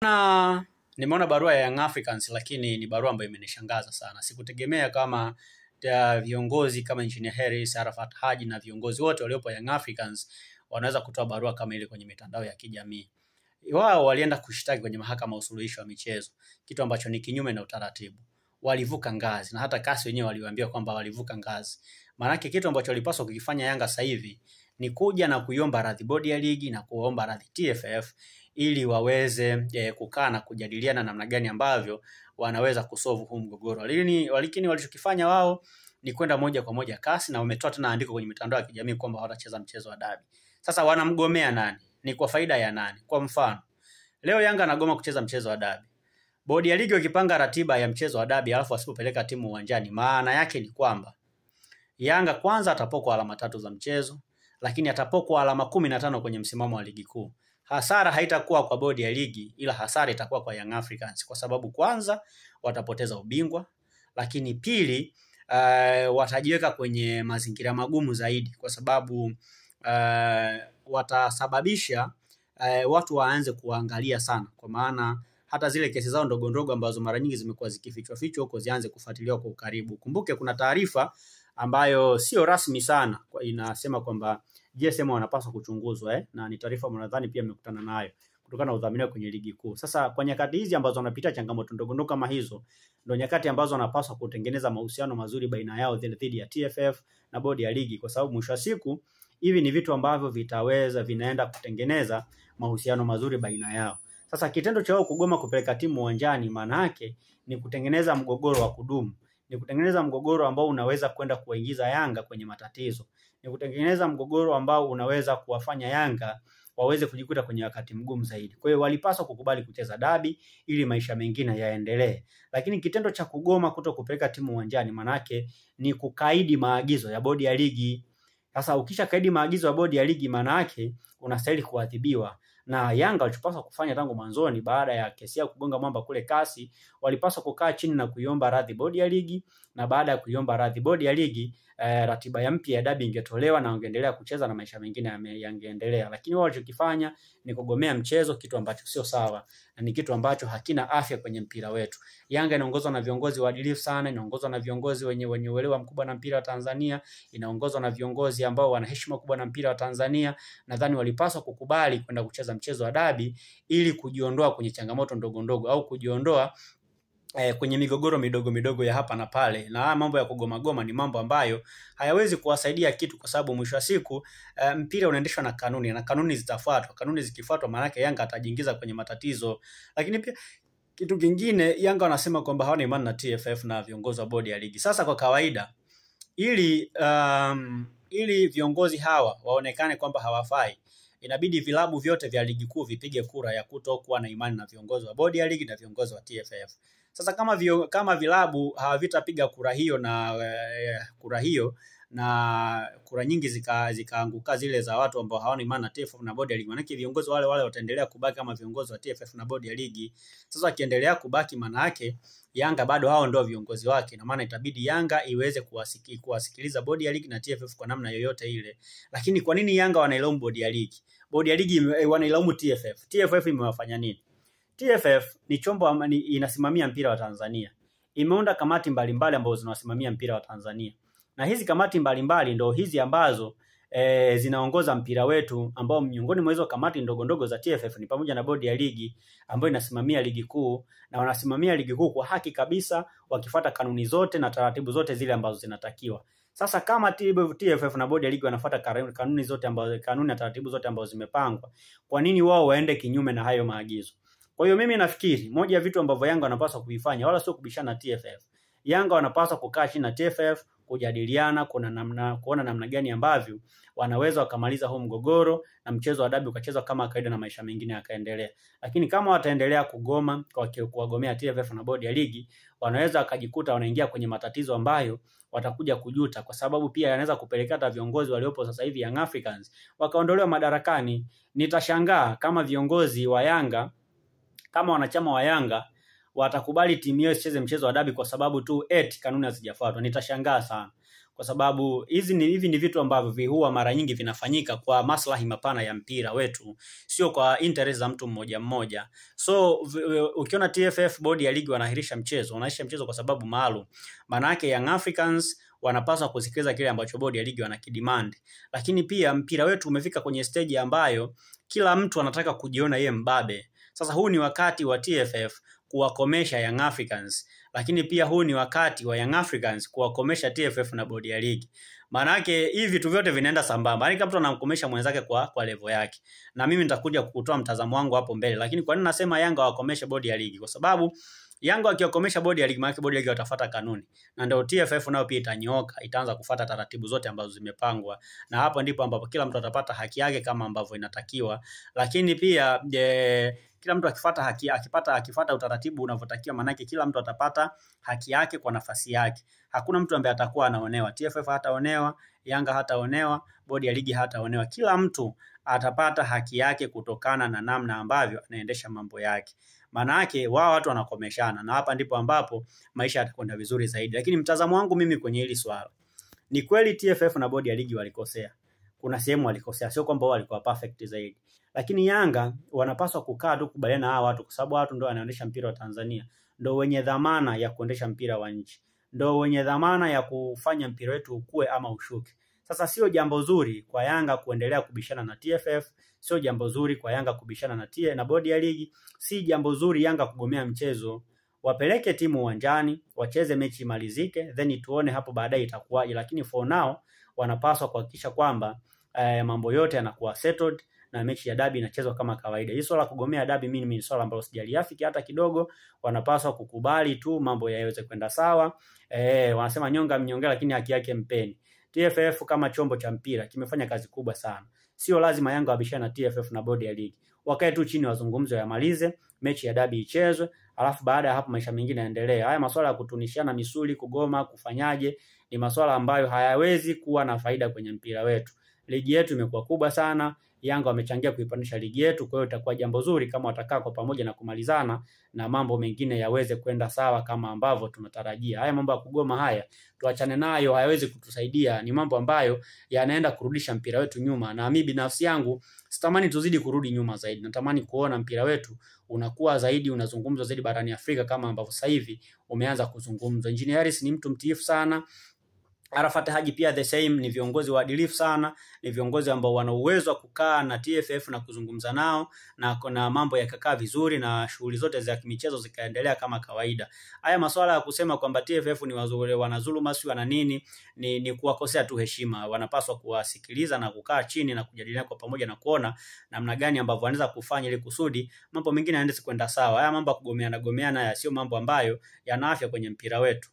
Na nimeona barua ya Young Africans, lakini ni barua ambayo imenishangaza sana. Sikutegemea kama viongozi kama Engineer Harris, Arafat Haji na viongozi wote waliopo Young Africans wanaweza kutoa barua kama ile kwenye mitandao ya kijamii. Wao walienda kushtaki kwenye mahakama ya usuluhishi wa michezo, kitu ambacho ni kinyume na utaratibu. Walivuka ngazi, na hata kasi wenyewe waliwaambia kwamba walivuka ngazi. Maana kitu ambacho walipaswa kukifanya Yanga sasa hivi ni kuja na kuiomba radhi bodi ya ligi na kuomba radhi TFF ili waweze kukaa na kujadiliana namna gani ambavyo wanaweza kusolve huu mgogoro. Lakini walichokifanya wao ni kwenda moja kwa moja kasi, na wametoa tena andiko kwenye mitandao ya kijamii kwamba hawatacheza mchezo wa dabi. Sasa wanamgomea nani? Ni kwa faida ya nani? Kwa mfano, leo Yanga anagoma kucheza mchezo wa dabi. Bodi ya ligi wakipanga ratiba ya mchezo wa dabi alafu wasipopeleka timu uwanjani, maana yake ni kwamba Yanga kwanza atapokwa alama 3 za mchezo, lakini atapokwa alama 15 kwenye msimamo wa ligi kuu. Hasara haitakuwa kwa bodi ya ligi, ila hasara itakuwa kwa Young Africans, kwa sababu kwanza watapoteza ubingwa, lakini pili watajiweka kwenye mazingira magumu zaidi, kwa sababu watasababisha watu waanze kuangalia sana, kwa maana hata zile kesi zao ndogo ndogo ambazo mara nyingi zimekuwa zikifichwa huko zianze kufuatiliwa kwa ukaribu. Kumbuke kuna taarifa ambayo sio rasmi sana inasema kwamba GSM wanapaswa kuchunguzwa na ni taarifa mnadhani pia mmekutana nayo kutokana na udhamini kwenye ligi kuu. Sasa kwa nyakati hizi ambazo wanapitia changamoto ndogo ndogo kama hizo, ndio nyakati ambazo wanapaswa kutengeneza mahusiano mazuri baina yao dhidi ya TFF na bodi ya ligi, kwa sababu mwisho wa siku hivi ni vitu ambavyo vinaenda kutengeneza mahusiano mazuri baina yao. Sasa kitendo cha wao kugoma kupeleka timu uwanjani maana yake ni kutengeneza mgogoro wa kudumu. Ni kutengeneza mgogoro ambao unaweza kwenda kuingiza Yanga kwenye matatizo. Ni kutengeneza mgogoro ambao unaweza kuwafanya Yanga waweze kujikuta kwenye wakati mgumu zaidi. Kwa hiyo walipaswa kukubali kucheza dabi ili maisha mengine yaendelee. Lakini kitendo cha kugoma kupeleka timu uwanjani maana yake ni kukaidi maagizo ya bodi ya ligi. Sasa ukisha kaidi maagizo ya bodi ya ligi maana yake unastahili kuadhibiwa. Na Yanga walipaswa kufanya tangu mwanzoni, baada ya kesi ya kugonga mwamba kule kasi, walipaswa kukaa chini na kuiomba radhi bodi ya ligi, na baada ya kuiomba radhi bodi ya ligi, ratiba ya mpya ya dabi ingetolewa na wangeendelea kucheza na maisha mengine yangeendelea. Lakini wao walichokifanya ni kugomea mchezo, kitu ambacho sio sawa na ni kitu ambacho hakina afya kwenye mpira wetu. Yanga inaongozwa na viongozi waadilifu sana, inaongozwa na viongozi wenye uelewa mkubwa na mpira wa Tanzania, inaongozwa na viongozi ambao wana heshima kubwa na mpira wa Tanzania. Nadhani walipaswa kukubali kwenda kucheza mchezo wa dabi ili kujiondoa kwenye changamoto ndogo ndogo au kujiondoa kwenye migogoro midogo midogo ya hapa na pale. Na mambo ya kugoma ni mambo ambayo hayawezi kuwasaidia kitu, kwa sababu mwisho wa siku mpira unaendeshwa na kanuni, na kanuni zitafuatwa. Kanuni zikifuatwa maana yake Yanga atajiingiza kwenye matatizo. Lakini pia kitu kingine, Yanga wanasema kwamba hawana imani na TFF na viongozi wa bodi ya ligi. Sasa kwa kawaida ili viongozi hawa waonekane kwamba hawafai, inabidi vilabu vyote vya ligi kuu vipige kura ya kutokuwa na imani na viongozi wa bodi ya ligi na viongozi wa TFF. Sasa kama vilabu havitapiga kura hiyo na kura nyingi zikaanguka zile za watu ambao hawana imani na TFF na bodi ya ligi, maana viongozi wale wataendelea kubaki kama viongozi wa TFF na bodi ya ligi. Sasa wakiendelea kubaki maana yake Yanga bado hao ndio viongozi wake, na maana itabidi Yanga iweze kuwasikiliza bodi ya ligi na TFF kwa namna yoyote ile. Lakini kwa nini Yanga wanailaumu bodi ya ligi? Bodi ya ligi wanailaumu TFF. TFF imewafanya nini? TFF ni chombo inasimamia mpira wa Tanzania. Imeunda kamati mbalimbali ambazo zinasimamia mpira wa Tanzania. Na hizi kamati mbalimbali ndio hizi ambazo zinaongoza mpira wetu, ambao miongoni mwa hizo kamati ndogo ndogo za TFF ni pamoja na bodi ya ligi ambayo inasimamia ligi kuu, na wanasimamia ligi kuu kwa haki kabisa, wakifuata kanuni zote na taratibu zote zile ambazo zinatakiwa. Sasa kama TFF na bodi ya ligi wanafuata kanuni na taratibu zote ambazo zimepangwa, kwa nini wao waende kinyume na hayo maagizo? Kwa hiyo mimi nafikiri moja ya vitu ambavyo Yanga wanapaswa kuifanya, wala sio kubishana na TFF. Yanga wanapaswa kukaa chini na TFF, kujadiliana kuona namna gani ambavyo wanaweza wakamaliza huu mgogoro na mchezo wa dabi ukachezwa kama kawaida na maisha mengine yakaendelea. Lakini kama wataendelea kugoma kuwagomea TFF na bodi ya ligi, wanaweza wakajikuta wanaingia kwenye matatizo ambayo watakuja kujuta, kwa sababu pia yanaweza kupelekea hata viongozi waliopo sasa hivi Young Africans wakaondolewa madarakani. Nitashangaa kama viongozi wa Yanga, kama wanachama wa Yanga watakubali timu yao icheze mchezo wa dabi kwa sababu tu kanuni hazijafuatwa. Nitashangaa sana. kwa sababu hivi ni vitu ambavyo huwa mara nyingi vinafanyika kwa maslahi mapana ya mpira wetu, sio kwa interest za mtu mmoja mmoja. So ukiona TFF bodi ya ligi wanaahirisha mchezo kwa sababu maalum, maana yake Young Africans wanapaswa kusikiliza kile ambacho bodi ya ligi wanakidemand. Lakini pia mpira wetu umefika kwenye stage ambayo kila mtu anataka kujiona yeye mbabe. Sasa huu ni wakati wa TFF kuwakomesha Young Africans, lakini pia huu ni wakati wa Young Africans kuwakomesha TFF na bodi ya ligi. Maana yake hivi vitu vyote vinaenda sambamba. Yaani kama mtu anamkomesha mwenzake kwa level yake. Na mimi nitakuja kutoa mtazamo wangu hapo mbele. Lakini kwa nini nasema Yanga wakomeshe bodi ya ligi? Kwa sababu Yanga wakiwakomesha bodi ya ligi, maana bodi ya ligi watafuata kanuni. Na ndio TFF nayo pia itanyooka, itaanza kufuata taratibu zote ambazo zimepangwa. Na hapo ndipo ambapo kila mtu atapata haki yake kama ambavyo inatakiwa. Lakini pia kila mtu akifuata utaratibu unavyotakiwa, maana yake kila mtu atapata haki yake kwa nafasi yake. Hakuna mtu ambaye atakuwa anaonewa. TFF hataonewa, Yanga hataonewa, bodi ya ligi hataonewa. Kila mtu atapata haki yake kutokana na namna ambavyo anaendesha mambo yake. Maana yake wao watu wanakomeshana, na hapa ndipo ambapo maisha yatakwenda vizuri zaidi. Lakini mtazamo wangu mimi kwenye hili swala, ni kweli TFF na bodi ya ligi walikosea. Kuna sehemu walikosea, sio kwamba wao walikuwa perfect zaidi. Lakini Yanga wanapaswa kukaa tu kubaliana na hawa watu, kwa sababu watu ndio wanaendesha mpira wa Tanzania, ndio wenye dhamana ya kuendesha mpira wa nchi, ndio wenye dhamana ya kufanya mpira wetu ukue ama ushuke. Sasa sio jambo zuri kwa Yanga kuendelea kubishana na TFF, sio jambo zuri kwa Yanga kubishana na bodi ya ligi, si jambo zuri Yanga kugomea mchezo. Wapeleke timu uwanjani, wacheze mechi imalizike, then tuone hapo baadaye itakuwaje. Lakini for now wanapaswa kuhakikisha kwamba mambo yote yanakuwa settled na mechi ya dabi inachezwa kama kawaida. Hii swala kugomea dabi mimi ni swala ambalo sijaliafiki hata kidogo. Wanapaswa kukubali tu mambo yaweze kwenda sawa. Wanasema nyonga mnyongea, lakini haki yake mpeni. TFF kama chombo cha mpira kimefanya kazi kubwa sana. Sio lazima Yanga wabishane na TFF na bodi ya ligi. Wakae tu chini wazungumze, yamalize, mechi ya dabi ichezwe, alafu baada ya hapo maisha mengine yaendelee. Haya masuala ya kutunishana misuli, kugoma, kufanyaje, ni masuala ambayo hayawezi kuwa na faida kwenye mpira wetu. Ligi yetu imekuwa kubwa sana. Yanga wamechangia kuipandisha ligi yetu, kwa hiyo itakuwa jambo zuri kama watakaa kwa pamoja na kumalizana na mambo mengine yaweze kwenda sawa kama ambavyo tunatarajia. Haya mambo ya kugoma haya tuachane nayo, hayawezi kutusaidia. Ni mambo ambayo yanaenda kurudisha mpira wetu nyuma, na mimi binafsi yangu sitamani tuzidi kurudi nyuma zaidi. Natamani kuona mpira wetu unakuwa zaidi, unazungumzwa zaidi barani Afrika kama ambavyo sasa hivi umeanza kuzungumzwa. Engineer Harris ni mtu mtiifu sana. Arafat Haji pia the same, ni viongozi waadilifu sana, ni viongozi ambao wana uwezo wa kukaa na TFF na kuzungumza nao na mambo yakakaa vizuri na shughuli zote za kimichezo zikaendelea kama kawaida. Haya masuala ya kusema kwamba TFF ni wazuri, wanazuluma si wana nini, ni kuwakosea tu heshima. Wanapaswa kuwasikiliza na kukaa chini na kujadiliana kwa pamoja na kuona namna gani ambavyo wanaweza kufanya ili kusudi mambo mengine yaende kwenda sawa. Haya mambo ya kugomeana sio mambo ambayo yana afya kwenye mpira wetu.